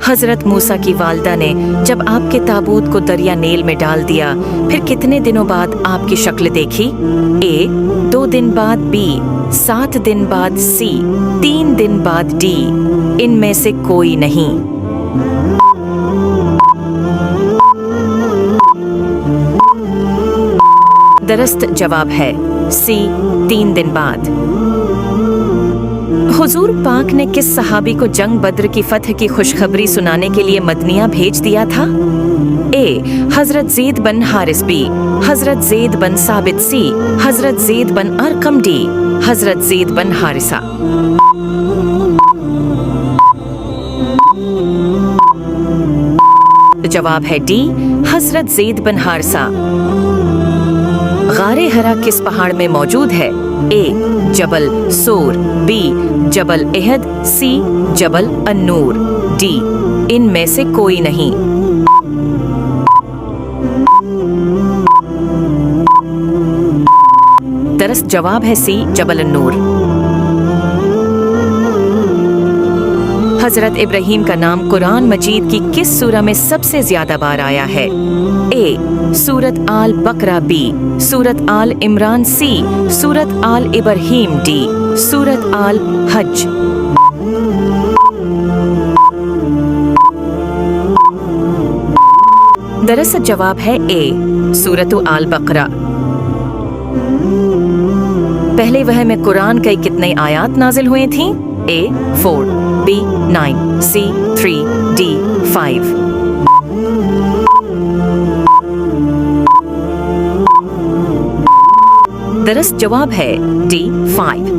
हजरत मूसा की वालदा ने जब आपके ताबूत को दरिया नील में डाल दिया, फिर कितने दिनों बाद आपकी शक्ल देखी? ए 2 दिन बाद, बी 7 दिन बाद, सी 3 दिन बाद, डी इनमें से कोई नहीं। दरस्त जवाब है सी 3 दिन बाद। हुजूर पाक ने किस सहाबी को जंग बद्र की फतह की खुशखबरी सुनाने के लिए मदनिया भेज दिया था? ए हजरत ज़ैद बन हारिस, बी हजरत ज़ैद बन साबित, सी हजरत ज़ैद बन अरकम, डी हजरत ज़ैद बन हारिसा। जवाब है डी हजरत ज़ैद बन हारिसा। गारे हरा किस पहाड़ में मौजूद है? ए जबल सूर, बी जबल एहद, सी जबल अन्नूर, डी इनमें से कोई नहीं। दरअसल जवाब है सी जबल अन्नूर। हजरत इब्राहीम का नाम कुरान मजीद की किस सूरा में सबसे ज्यादा बार आया है? ए सूरत आल बकरा, बी सूरत आल इमरान, सी सूरत आल इब्राहीम, डी सूरत आल हज। दरअसल जवाब है ए सूरत आल बकरा। पहले वह में कुरान कई कितने आयात नाजिल हुए थीं? ए 4, बी 9, सी 3, डी 5। दरअसल जवाब है डी 5।